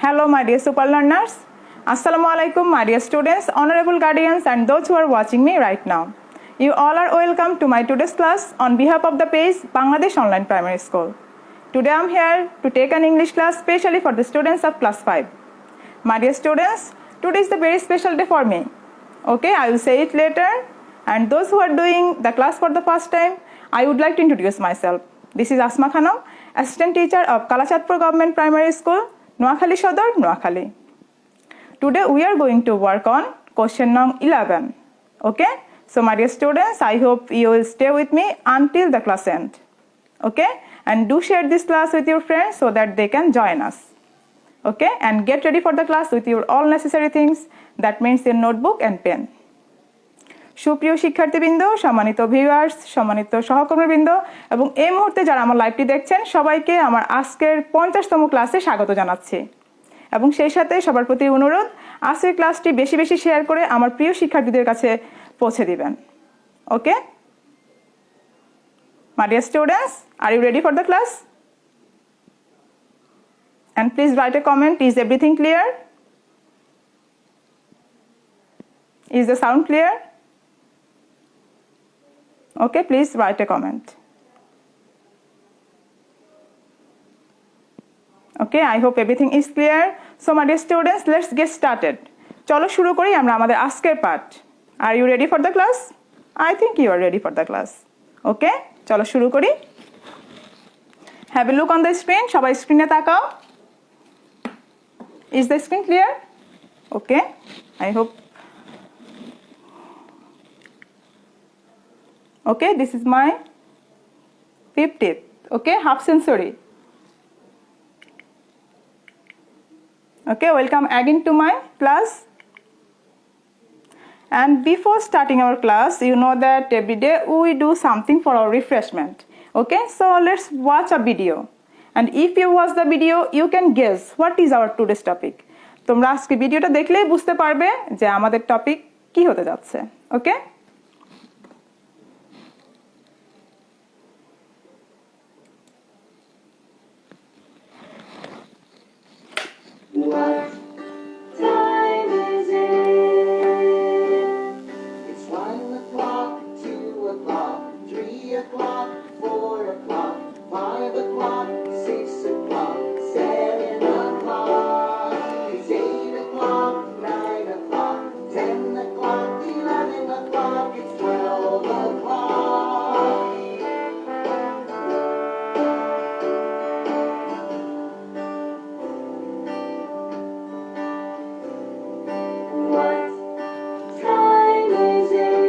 Hello, my dear super learners. Assalamu alaikum, my dear students, honorable guardians, and those who are watching me right now. You all are welcome to my today's class on behalf of the page Bangladesh Online Primary School. Today I am here to take an English class specially for the students of class 5. My dear students, today is a very special day for me. Okay, I will say it later. And those who are doing the class for the first time, I would like to introduce myself. This is Asma Khanam, Assistant Teacher of Kalachatpur Government Primary School, Noakhali Sodor, Noakhali. Today we are going to work on question number 11. Okay? So my dear students, I hope you will stay with me until the class end. Okay? And do share this class with your friends so that they can join us. Okay? And get ready for the class with your all necessary things. That means your notebook and pen. সুপ্রিয় শিক্ষার্থীবৃন্দ, সম্মানিত viewers, সম্মানিত সহকর্মীবৃন্দ এবং এই মুহূর্তে যারা আমার লাইভটি দেখছেন সবাইকে আমার আজকের 50তম ক্লাসে স্বাগত জানাচ্ছি। এবং সেই সাথে সবার প্রতি অনুরোধ, আজকের ক্লাসটি বেশি বেশি শেয়ার করে আমার প্রিয় শিক্ষার্থীদের কাছে পৌঁছে দিবেন। ওকে? My dear students, are you ready for the class? And please write a comment. Is everything clear? Is the sound clear? Okay, please write a comment. Okay, I hope everything is clear. So my dear students, let's get started. চলো শুরু করি আমরা আমাদের আজকের পাঠ। Are you ready for the class? I think you are ready for the class. Okay, চলো শুরু করি। Have a look on the screen. সবাই স্ক্রিনে তাকাও। Is the screen clear? Okay, I hope. Okay, this is my fifth tip. Okay, half sensory. Okay, welcome again to my class. And before starting our class, you know that every day we do something for our refreshment. Okay, so let's watch a video. And if you watch the video, you can guess what is our today's topic. তোমরা আজকে ভিডিওটা দেখলেই বুঝতে পারবে যে আমাদের topic কি হতে যাচ্ছে। ওকে? What time is it? It's 1 o'clock, 2 o'clock, 3 o'clock, 4 o'clock, 5 o'clock, 6 o'clock, 7 o'clock. It's 8 o'clock, 9 o'clock, 10 o'clock, 11 o'clock, it's 12 o'clock. What time is it?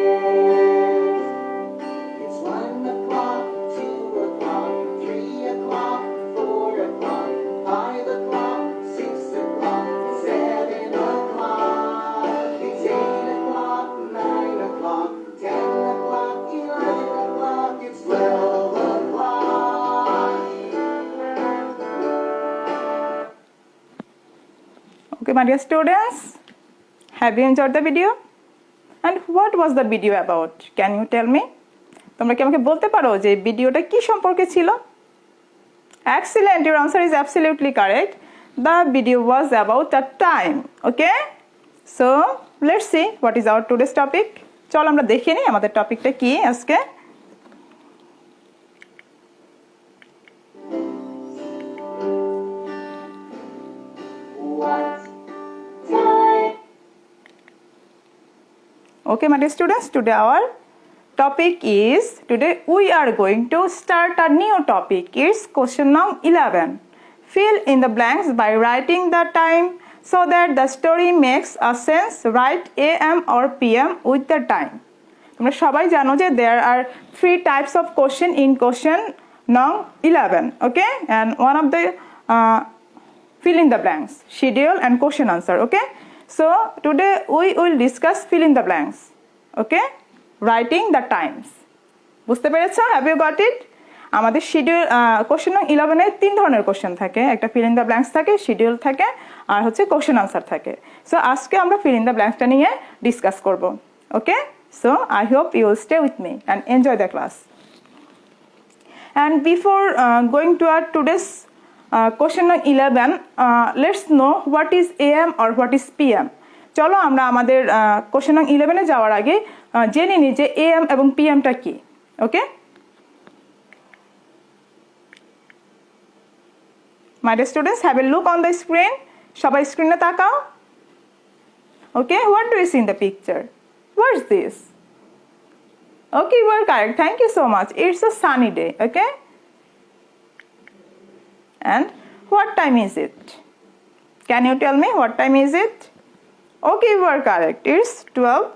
It's 1 o'clock, 2 o'clock, 3 o'clock, 4 o'clock, 5 o'clock, 6 o'clock, 7 o'clock. It's 8 o'clock, 9 o'clock, 10 o'clock, 11 o'clock, it's 12 o'clock. Okay, my dear students, have you enjoyed the video? And what was the video about? Can you tell me? তোমরা কি আমাকে বলতে পারো যে ভিডিওটা কি সম্পর্কে ছিল? Excellent, your answer is absolutely correct. The video was about the time. Okay? So, let's see what is our today's topic. চলো আমরা দেখে নিই আমাদের টপিকটা কি আজকে। What time? Okay, my dear students, today our topic is, today we are going to start a new topic. It's question number 11. Fill in the blanks by writing the time so that the story makes a sense. Write AM or PM with the time. তোমরা সবাই জানো যে there are 3 types of question in question number 11. Okay, and one of the fill in the blanks, schedule and question answer. Okay, so today we will discuss fill in the blanks. Okay, writing the times. বুঝতে পেরেছো? Have you got it? আমাদের schedule question নং 11 এ 3 ধরনের question থাকে। একটা fill in the blanks থাকে, schedule থাকে আর হচ্ছে কোশ্চেন আনসার থাকে। সো আজকে আমরা ফিল ইন দ্য ব্ল্যাঙ্কসটা নিয়ে ডিসকাস করব। Okay? So I hope you will stay with me and enjoy the class. And before going to our today's question 11, let's know what is AM or what is PM. চলো আমরা আমাদের question 11-এ যাওয়ার আগে জেনে নিই যে AM এবং PMটা কি। ওকে, my dear students, have a look on the screen. সবাই স্ক্রিনে তাকাও। Okay, what do you see in the picture? What's this? Okay, you are correct. Thank you so much. It's a sunny day. Okay, and what time is it? Can you tell me what time is it? Okay, you are correct. It's 12.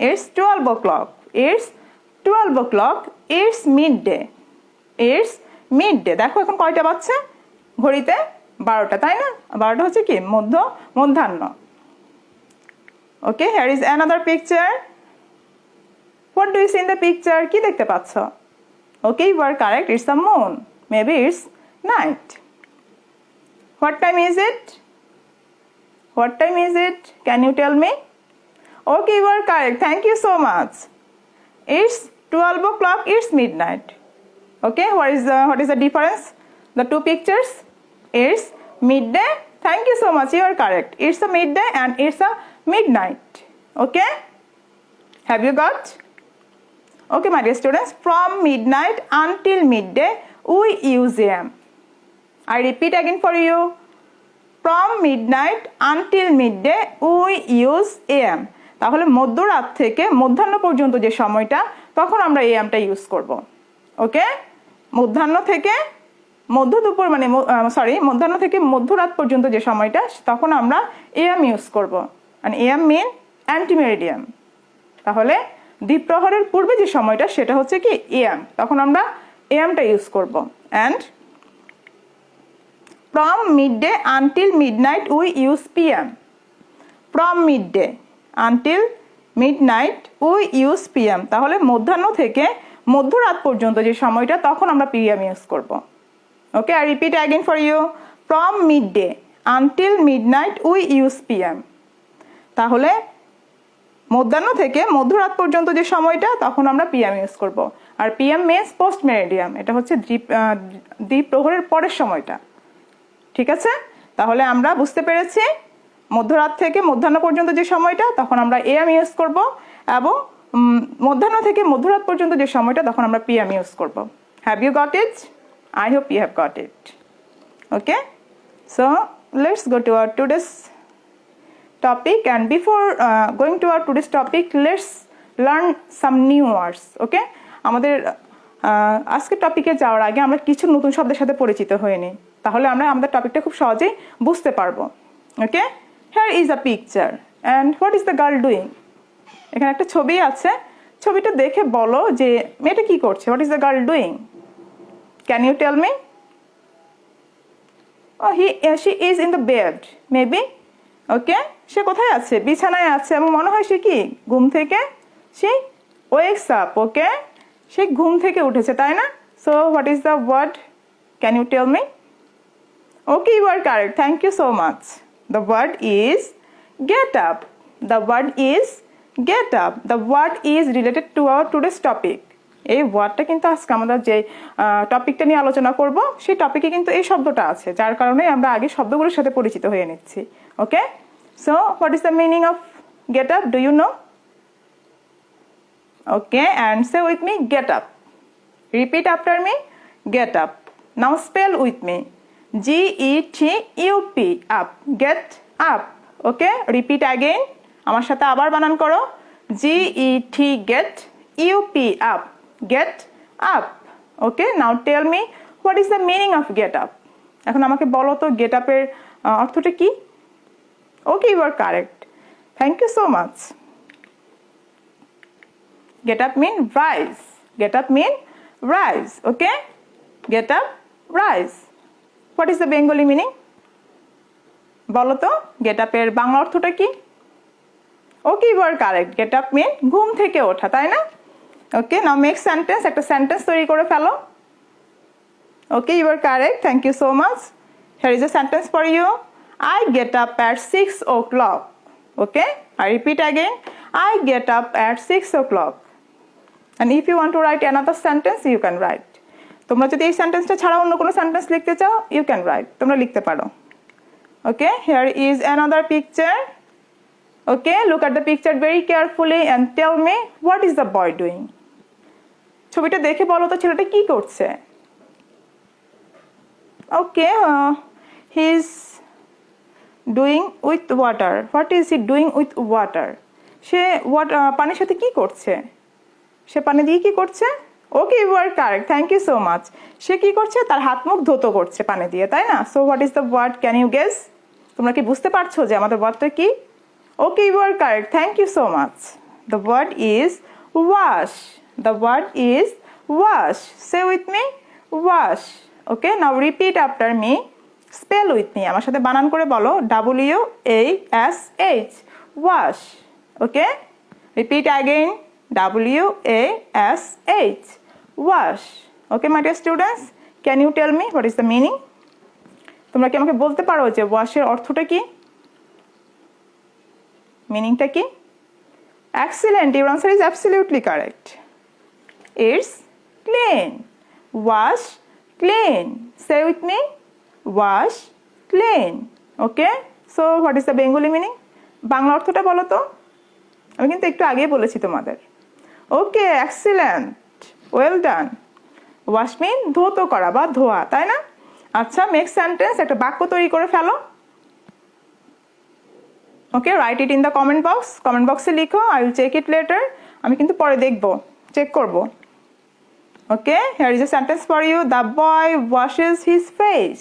It's 12 o'clock. It's 12 o'clock. It's midday. It's midday. দেখো এখন কয়টা বাজছে ঘড়িতে? 12টা, তাই না? 12টা হচ্ছে কি মধ্যাহ্ন। Okay, here is another picture. What do you see in the picture? কি দেখতে পাচ্ছ? Okay, you are correct. It's the moon. Maybe it's night. What time is it? What time is it? Can you tell me? Okay, you are correct. Thank you so much. It's 12 o'clock. It's midnight. Okay, what is the difference? The two pictures? It's midday. Thank you so much. You are correct. It's a midday and it's a midnight. Okay? Have you got? Okay, my dear students. From midnight until midday, we use AM. I repeat again for you. From midnight until midday, we use AM. তাহলে মধ্যরাত থেকে মধ্যাহ্ন পর্যন্ত যে সময়টা, তখন আমরা AMটা use করব। ওকে, মধ্যাহ্ন থেকে মধ্যদুপুর মানে মধ্যাহ্ন থেকে মধ্যরাত পর্যন্ত যে সময়টা, তখন আমরা AM ইউজ করব। and AM mean অ্যান্টিমেরিডিয়াম। তাহলে দ্বীপ্রহরের পূর্বে যে সময়টা সেটা হচ্ছে কি AM, তখন আমরা AMটা ইউজ করব। and from midday until midnight we use PM. from midday until midnight we use PM. তাহলে মধ্যাহ্ন থেকে মধ্যরাত পর্যন্ত যে সময়টা, তখন আমরা PM ইউজ করব। ওকে, I repeat again for you. From midday until midnight we use PM. তাহলে মধ্যাহ্ন থেকে মধ্যরাত পর্যন্ত যে সময়টা, তখন আমরা PM ইউজ করব। আর PM means পোস্ট মেরিডিয়াম। এটা হচ্ছে দ্বীপ্রহরের পরের সময়টা। ঠিক আছে, তাহলে আমরা বুঝতে পেরেছি মধ্যরাত থেকে মধ্যাহ্ন পর্যন্ত যে সময়টা, তখন আমরা AM ইউজ করব, এবং মধ্যাহ্ন থেকে মধ্যরাত পর্যন্ত যে সময়টা, তখন আমরা PM ইউজ করব। Have you got it? I hope you have got it. Okay, so let's go to our today's topic, and before going to our today's topic, let's learn some new words. Okay, আমাদের আজকের টপিকে যাওয়ার আগে আমরা কিছু নতুন শব্দের সাথে পরিচিত হয়ে নিই, তাহলে আমরা আমাদের টপিকটা খুব সহজেই বুঝতে পারবো। ওকে, here is a picture and what is the girl doing? এখানে একটা ছবি আছে, ছবিটা দেখে বলো যে মেয়েটা কি করছে। What is the girl doing? Can you tell me? Oh, she is in the bed, maybe. Okay, সে কোথায় আছে? বিছানায় আছে, এবং মনে হয় সে কি ঘুম থেকে she wakes up. Okay, সে ঘুম থেকে উঠেছে, তাই না? So what is the word? Can you tell me? Okay, you are correct. Thank you so much. The word is get up. The word is get up. The word is related to our today's topic. এই ওয়ার্ডটা কিন্তু আজকে আমরা যে টপিকটা নিয়ে আলোচনা করব, সেই টপিকে কিন্তু এই শব্দটা আছে, যার কারণে আমরা আগে শব্দগুলোর সাথে পরিচিত হয়ে নিচ্ছি। Okay, so what is the meaning of get up? Do you know? Okay, and say with me get up. Repeat after me, get up. Now spell with me, GETUP, up, get up. Okay, repeat again, আমার সাথে আবার বানান করো, GET, get, UP, up, get up. Okay, now tell me what is the meaning of get up? এখন আমাকে বলো তো get up এর অর্থটা কি? Okay, you are correct. Thank you so much. Get up mean rise. Get up mean rise. Okay, get up, rise. What is the Bengali meaning? বলো তো get up এর বাংলা অর্থটা কি? Okay, you are correct. Get up mean ঘুম থেকে ওঠা, তাই না? Okay, now make sentence. একটা sentence তৈরি করে ফেলো। Okay, you are correct. Thank you so much. Here is a sentence for you. I get up at 6 o'clock. Okay, I repeat again. I get up at 6 o'clock. And if you want to write another sentence, you can write. তোমরা যদি এই সেন্টেন্সটা ছাড়া অন্য কোনো sentence লিখতে চাও you can write, তোমরা লিখতে পারো। Okay, here is another picture. Okay, look at the picture very carefully and tell me what is the boy doing. ছবিটা দেখে বলো তো ছেলেটা কি করছে। Okay, he is doing with water. What is he doing with water? সে পানির সাথে কি করছে? সে পানি দিয়ে কি করছে? Okay, you are correct, thank you so much. সে কি করছে? তার হাত মুখ ধৌত করছে পানি দিয়ে, তাই না? So what is the word, can you guess? তোমরা কি বুঝতে পারছো যে আমাদের ওয়ার্ডটা কি? Okay, you are correct, thank you so much. The word is wash. The word is wash. Say with me, wash. Okay, now repeat after me, spell with me, আমার সাথে বানান করে বলো, WASH, wash. Okay, repeat again, WASH, wash. Okay my dear students, can you tell me what is the meaning? তোমরা কি আমাকে বলতে পারো যে ওয়াশের অর্থটা কি, মিনিংটা কি? Excellent, your answer is absolutely correct. It's clean. Wash, clean. Say with me, wash, clean. Okay, so what is the Bengali meaning? Bangla অর্থটা বলো তো, আমি কিন্তু একটু আগেই বলেছি তোমাদের। ওকে, এক্সিলেন্ট, ওয়েল ডান। ওয়াশ মিন ধৌত করা বা ধোয়া, তাই না? আচ্ছা, মেক সেন্টেন্স, একটা বাক্য তৈরি করে ফেলো। Okay, write it in the comment box. Comment বক্সে লিখো, I will check it later. আমি কিন্তু পরে দেখবো, চেক করব। Okay, here is a sentence for you. The boy washes his face.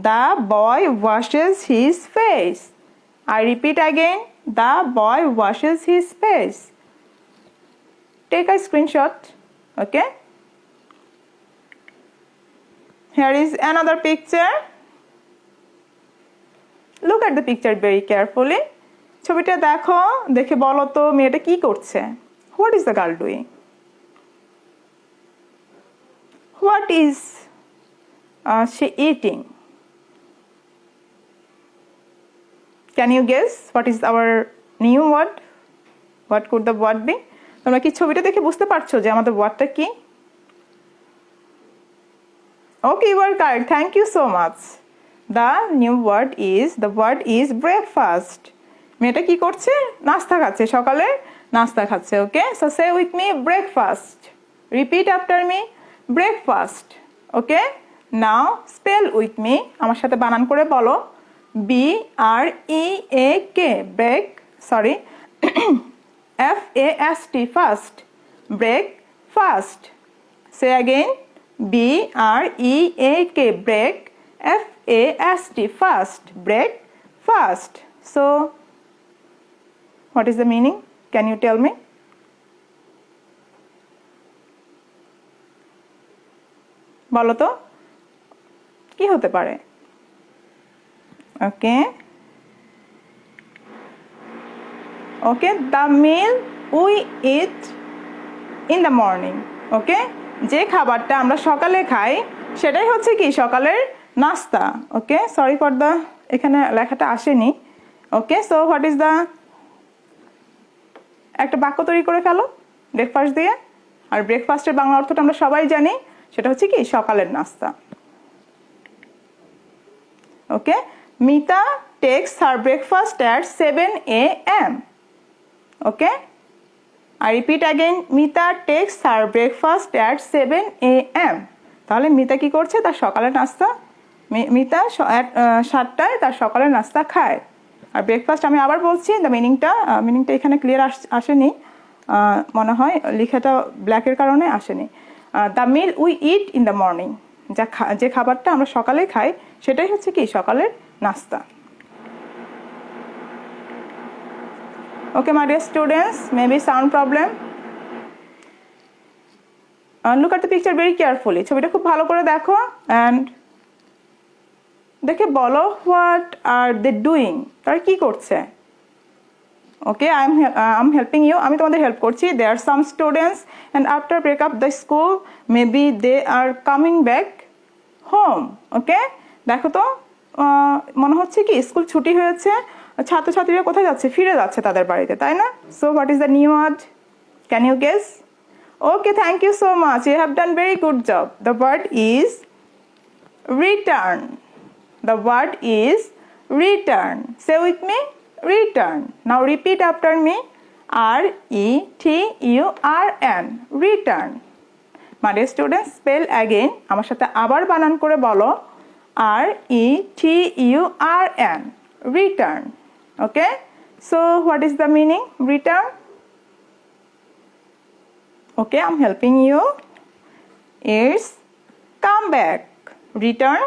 The boy washes his face. I repeat again, the boy washes his face. Take a screenshot. Okay. Here is another picture. Look at the picture very carefully. ছবিটা দেখো, দেখে বলো তো মেয়েটা কি করছে। What is the girl doing? What is she eating? Can you guess what is our new word? What could the word be? তোমরা কি ছবিটা দেখে বুঝতে পারছো যে আমাদের ওয়ার্ডটা কি? Okay, you are correct. Thank you so much. The word is breakfast. মেয়েটা কি করছে? নাস্তা খাচ্ছে, সকালে নাস্তা খাচ্ছে। ওকে, so say with me breakfast. Repeat after me, breakfast. Okay, now spell with me. আমার সাথে বানান করে বলো, BREAK, break, sorry, FAST, fast, break, fast. Say again, BREAK, break, FAST, fast, break, fast. So, what is the meaning? Can you tell me? বলো তো কি হতে পারে? Okay. Okay, the meal we eat in the morning. Okay, যে খাবারটা আমরা সকালে খাই সেটাই হচ্ছে কি সকালের নাস্তা। ওকে, সরি ফর দ্য, এখানে লেখাটা আসেনি। ওকে, সো হোয়াট ইজ দ্য, একটা বাক্য তৈরি করে ফেলো ব্রেকফাস্ট দিয়ে। আর ব্রেকফাস্টের বাংলা অর্থটা আমরা সবাই জানি, সেটা হচ্ছে কি সকালের নাস্তা। ওকে, Mita takes her breakfast at 7 a.m. Okay, I repeat again, Mita takes her breakfast at 7 a.m. তাহলে মিতা কি করছে? তার সকালের নাস্তা, মিতা 7টায় তার সকালের নাস্তা খায়। আর ব্রেকফাস্ট আমি আবার বলছি, দ্য মিনিংটা এখানে ক্লিয়ার আসেনি মনে হয়, লেখাটা ব্ল্যাকের কারণে আসেনি। The meal we eat in the morning, যে খাবারটা আমরা সকালে খাই সেটাই হচ্ছে কি সকালের নাস্তা। Okay, my dear students, maybe sound problem. Look at the picture very carefully. ছবিটা খুব ভালো করে দেখো and দেখে বলো what are they doing? তারা কি করছে? Okay, I'm helping you. আমি তোমাদের হেল্প করছি। There are some students and after break up the school, maybe they are coming back home. Okay, দেখো তো মনে হচ্ছে কি স্কুল ছুটি হয়েছে, ছাত্রছাত্রীরা কোথায় যাচ্ছে? ফিরে যাচ্ছে তাদের বাড়িতে, তাই না? So what is the new word? Can you guess? Okay, thank you so much. You have done very good job. The word is return. The word is return. Say with me, return. Now repeat after me. R-E-T-U-R-N. Return. My dear students, spell again. আমার সাথে আবার বানান করে বলো। R-E-T-U-R-N. Return. Okay? So what is the meaning? Return. Okay, I'm helping you. It's come back. Return,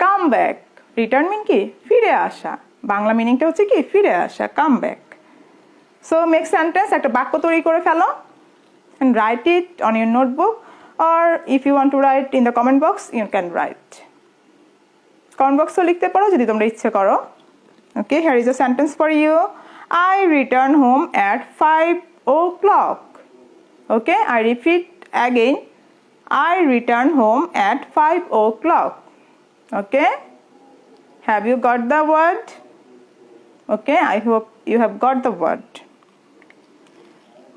come back. Return mean কি? ফিরে আসা। বাংলা মিনিংটা হচ্ছে কি? ফিরে আসা, come back. So make sentence, একটা বাক্য তৈরি করে ফেলো and write it on your notebook, or if you want to write in the comment box, you can write. Comment box লিখতে পারো যদি তোমরা ইচ্ছে করো. Okay, here is a sentence for you. I return home at 5 o'clock. Okay, I repeat again. I return home at 5 o'clock. Okay, have you got the word? Okay, I hope you have got the word.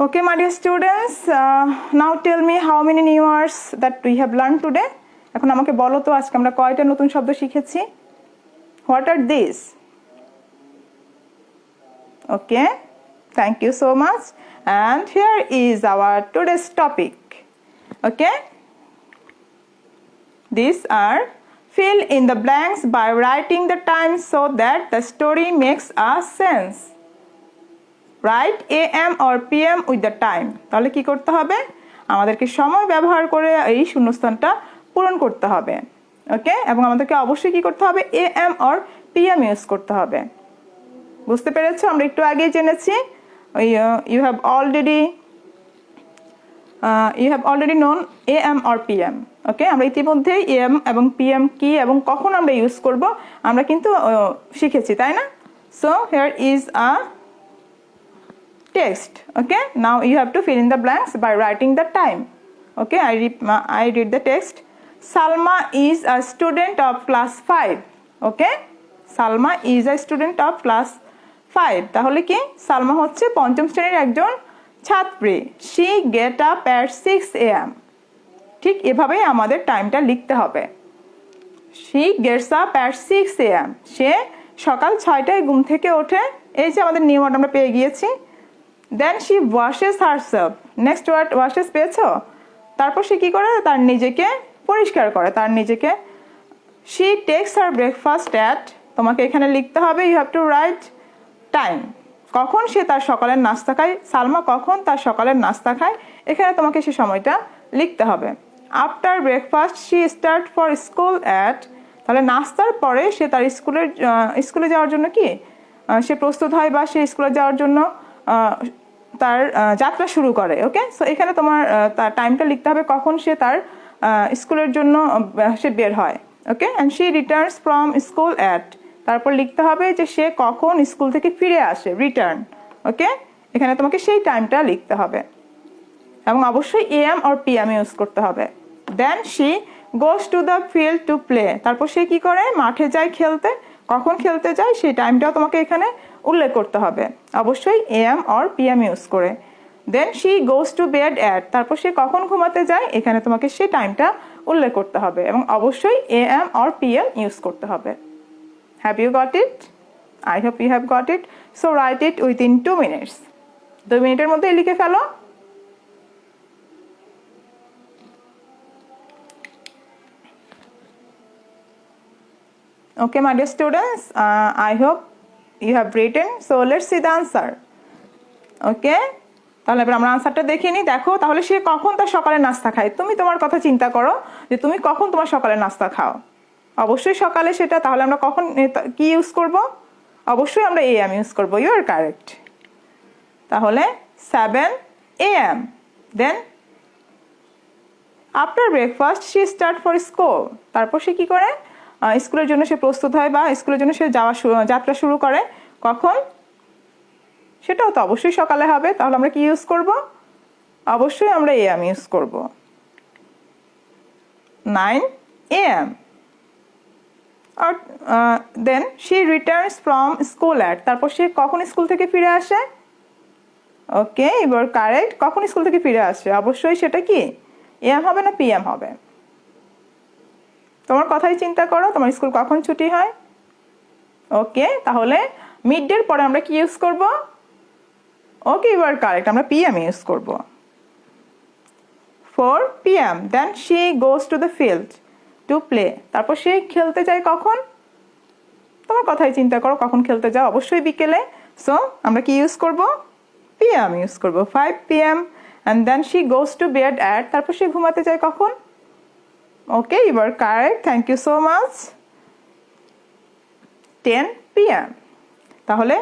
Okay, my dear students, now tell me how many new words that we have learned today. এখন আমাকে বলো তো আজকে আমরা কয়টা নতুন শব্দ শিখেছি? What are these? Okay, thank you so much. And here is our today's topic. Okay, these are fill in the blanks by writing the time so that the story makes a sense. Write AM or PM with the time. তাহলে কি করতে হবে? আমাদেরকে সময় ব্যবহার করে এই শূন্যস্থানটা পূরণ করতে হবে। ওকে, এবং আমাদেরকে অবশ্যই কি করতে হবে? AM or PM ইউজ করতে হবে। বুঝতে পেরেছো? আমরা একটু আগে জেনেছি you have already known AM or PM. ওকে, আমরা ইতিমধ্যেই AM এবং PM কি এবং কখন আমরা ইউজ করব আমরা কিন্তু শিখেছি, তাই না? So here is a text. Okay, now you have to fill in the blanks by writing the time. Okay, I read the text. Salma is a student of class 5. Okay, Salma is a student of class 5. তাহলে কি? সালমা হচ্ছে পঞ্চম শ্রেণীর একজন ছাত্রী। She get up at 6 AM. ঠিক এভাবেই আমাদের টাইমটা লিখতে হবে। She gets up at 6 AM. সে সকাল 6টায় ঘুম থেকে ওঠে। এই যে আমাদের নিয়মটা আমরা পেয়ে গিয়েছি। Then she washes herself. Next word washes পেয়েছো? তারপর সে কি করে? তার নিজেকে পরিষ্কার করে, তার নিজেকে। She takes her breakfast at, তোমাকে এখানে লিখতে হবে, you have to write time. কখন সে তার সকালের নাস্তা খায়? সালমা কখন তার সকালের নাস্তা খায়? এখানে তোমাকে সে সময়টা লিখতে হবে। After breakfast she start for school at, তাহলে নাস্তার পরে সে তার স্কুলে যাওয়ার জন্য কি সে প্রস্তুত হয় বা সে স্কুলে যাওয়ার জন্য তার যাত্রা শুরু করে। ওকে, সো এখানে তোমার তার টাইমটা লিখতে হবে কখন সে তার স্কুলের জন্য সে বের হয়। Okay, and she returns from school at, তারপর লিখতে হবে যে সে কখন স্কুল থেকে ফিরে আসে, রিটার্ন। ওকে, এখানে তোমাকে সেই টাইমটা লিখতে হবে এবং অবশ্যই AM or PM ইউজ করতে হবে। Then she goes to the field to play, তারপর সে কি করে? মাঠে যায় খেলতে। কখন খেলতে যায় সেই টাইমটাও তোমাকে এখানে উল্লেখ করতে হবে, অবশ্যই AM or PM ইউজ করে। Then she goes to bed at, তারপর সে কখন ঘুমাতে যায় এখানে তোমাকে সেই টাইমটা উল্লেখ করতে হবে এবং অবশ্যই AM or PM ইউজ করতে হবে। Have you got it? I hope you have got it. So write it within 2 minutes. 2 মিনিটের মধ্যে লিখে ফেলো। Okay, my dear students, I hope you have written. So let's see the answer. Okay, তাহলে এবার আমরা আনসারটা দেখে নিই। দেখো, তাহলে সে কখন তার সকালে নাস্তা খায়? তুমি তোমার কথা চিন্তা করো যে তুমি কখন তোমার সকালে নাস্তা খাও। অবশ্যই সকালে সেটা, তাহলে আমরা কখন কি ইউজ করব? অবশ্যই আমরা AM ইউজ করব। You are correct. তাহলে 7 AM। Then after breakfast she start for school, তারপর সে কি করে? স্কুলের জন্য সে প্রস্তুত হয় বা স্কুলের জন্য সে যাত্রা শুরু করে। কখন? সেটাও তো অবশ্যই সকালে হবে। তাহলে আমরা কি ইউজ করব? অবশ্যই আমরা AM ইউজ করব। 9 AM। আর then she returns from school at, তারপর সে কখন স্কুল থেকে ফিরে আসে? Okay, you are correct. কখন স্কুল থেকে ফিরে আসে? অবশ্যই সেটা কি এএম হবে না পিএম হবে? তোমার কথাই চিন্তা করো, তোমার স্কুল কখন ছুটি হয়? ওকে, তাহলে মিড ডের পরে আমরা কি ইউজ করব? ওকে, ইউ আর কারেক্ট, আমরা পিএম ইউজ করব। 4 PM, then she goes to the field to play. তারপর সে খেলতে যায় কখন? তোমার কথাই চিন্তা করো, কখন খেলতে যাও? অবশ্যই বিকেলে। সো আমরা কি ইউজ করব? পিএম ইউজ করব। 5 PM, and then she goes to bed at, তারপর সে ঘুমাতে যায় কখন? Okay, you are correct, thank you so much. 10 PM। তাহলে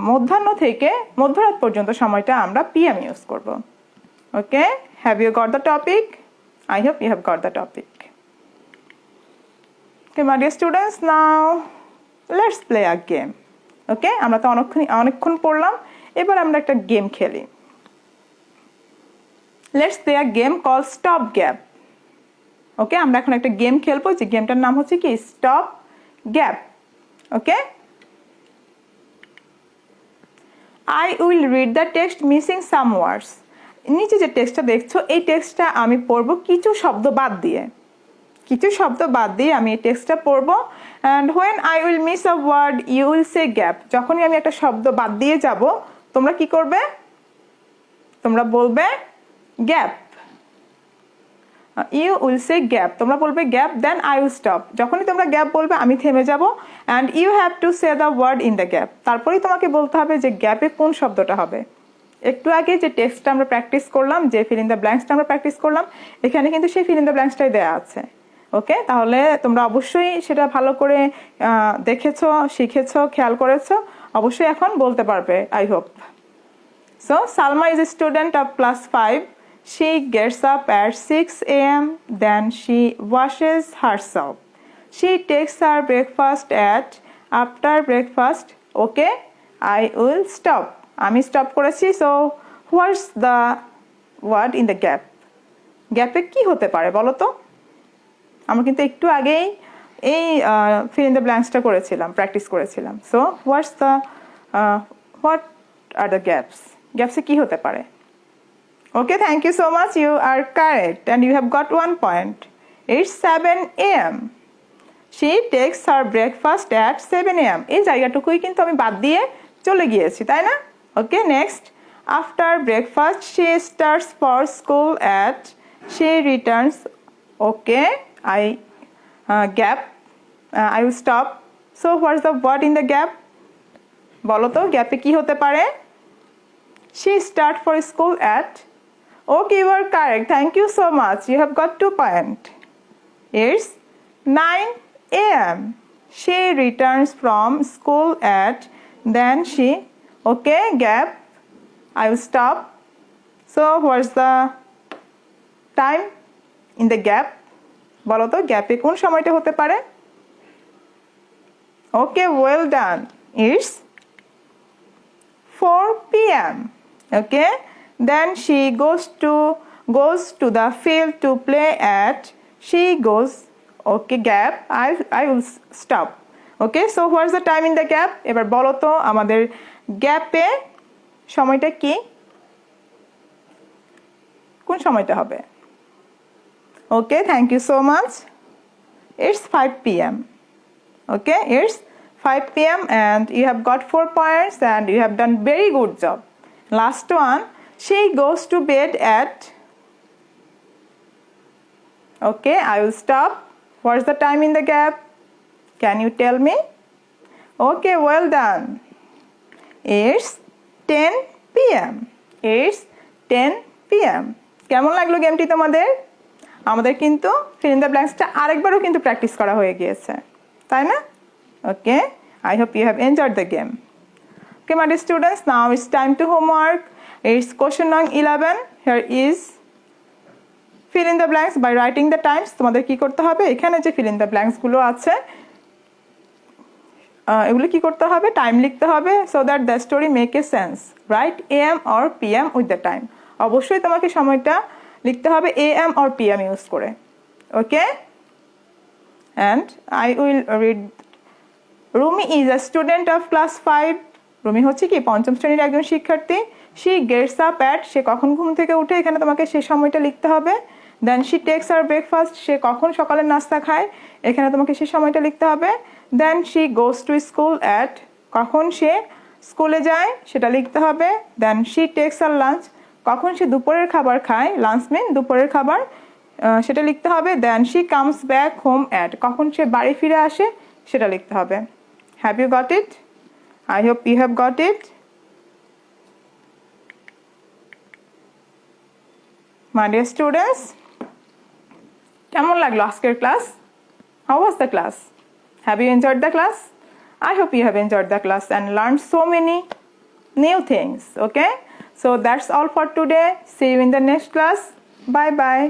মধ্যাহ্ন থেকে মধ্যরাত পর্যন্ত সময়টা আমরা পিএম ইউজ করব। Okay, have you got the topic? I hope you have got the topic. Okay my dear students, now let's play a game. Okay, আমরা তো অনেকক্ষণ পড়লাম, এবার আমরা একটা গেম খেলি। Let's play a game call stop gap. Okay, আমরা এখন একটা গেম খেলবো, যে গেমটার নাম হচ্ছে কি stop gap. Okay, I will read the text missing some words. নিচে যে টেক্সটটা দেখছো, এই টেক্সটটা আমি পড়বো কিছু শব্দ বাদ দিয়ে। কিছু শব্দ বাদ দিয়ে আমি এই টেক্সটটা পড়বো। And when I will miss a word, you will say gap. যখনই আমি একটা শব্দ বাদ দিয়ে যাব, তোমরা কি করবে? তোমরা বলবে gap. You will say gap, তোমরা বলবে gap, then I will stop. যখনই তোমরা গ্যাপ বলবে আমি থেমে যাব। And you have to say the word in the gap. তারপরেই তোমাকে বলতে হবে যে গ্যাপে কোন শব্দটা হবে। একটু আগে যে টেক্সটটা আমরা প্র্যাকটিস করলাম, যে ফিল ইন দ্য ব্ল্যাঙ্কসটা আমরা প্র্যাকটিস করলাম, এখানে কিন্তু সেই ফিল ইন দ্য ব্ল্যাঙ্কসটাই দেওয়া আছে। ওকে, তাহলে তোমরা অবশ্যই সেটা ভালো করে দেখেছো, শিখেছো, খেয়াল করেছো, অবশ্যই এখন বলতে পারবে, I hope. So Salma is a student of class 5. She gets up at 6 AM, then she washes herself. She takes her breakfast at after breakfast. Okay, I will stop. আমি স্টপ করেছি। So what's the word in the gap? গ্যাপে কি হতে পারে বলো তো? আমরা কিন্তু একটু আগেই এই ফিল ইন দ্য ব্ল্যাঙ্কসটা করেছিলাম, প্র্যাকটিস করেছিলাম। So what's the what are the gaps? গ্যাপসে কি হতে পারে? Okay, thank you so much. You are correct and you have got 1 point. It's 7 AM. She takes her breakfast at 7 AM. এই জায়গাটুকুই কিন্তু আমি বাদ দিয়ে চলে গিয়েছি, তাই না? Okay, next. After breakfast, she starts for school at, she returns. Okay, I gap. I will stop. So what's the word in the gap? বলো তো গ্যাপে কি হতে পারে? She start for school at. Okay, you are correct. Thank you so much. You have got 2 points. It's 9 AM. She returns from school at, then she, okay, gap. I will stop. So what's the time in the gap? বলো তো গ্যাপে কোন সময়টা হতে পারে? Okay, well done. It's 4 PM. Okay, then she goes to the field to play at, she goes, okay, gap. I will stop. Okay, so what's the time in the gap? এবার বলো তো আমাদের গ্যাপে সময়টা কি? কোন সময়টা হবে? Okay, thank you so much. It's 5 PM. Okay, it's 5 PM and you have got 4 points and you have done very good job. Last one, she goes to bed at, okay, I will stop. What's the time in the gap? Can you tell me? Okay, well done. It's 10 PM. It's 10 PM. কেমন লাগলো গেমটি তোমাদের? আমাদের কিন্তু fill in the ব্ল্যাঙ্কসটা আরেকবারও কিন্তু practice করা হয়ে গিয়েছে, তাই না? Okay, I hope you have enjoyed the game. Okay, my dear students, now it's time to homework. It's question number 11. Here is fill in the blanks by writing the times. তোমাদের কি করতে হবে? এখানে যে fill in the blanks গুলো আছে, এগুলো কি করতে হবে? টাইম লিখতে হবে, so that the story make a sense. Write AM or PM with the time. অবশ্যই তোমাকে সময়টা লিখতে হবে AM or PM ইউজ করে। Okay? And I will read. Rumi is a student of class 5. Rumi হচ্ছে কি পঞ্চম শ্রেণীর একজন শিক্ষার্থী। শি গেটস আপ অ্যাট, সে কখন ঘুম থেকে উঠে, এখানে তোমাকে সে সময়টা লিখতে হবে। Then she takes R breakfast, সে কখন সকালের নাস্তা খায়, এখানে তোমাকে সে সময়টা লিখতে হবে। Then she goes to school at, কখন সে স্কুলে যায় সেটা লিখতে হবে। Then she takes our lunch, কখন সে দুপুরের খাবার খায়, লাঞ্চ মিন দুপুরের খাবার, সেটা লিখতে হবে। Then she comes back home at, কখন সে বাড়ি ফিরে আসে সেটা লিখতে হবে। Have you got it? I hope you have got it. My dear students, কেমন লাগলো আজকের class? How was the class? Have you enjoyed the class? I hope you have enjoyed the class and learned so many new things. Okay? So that's all for today. See you in the next class. Bye bye.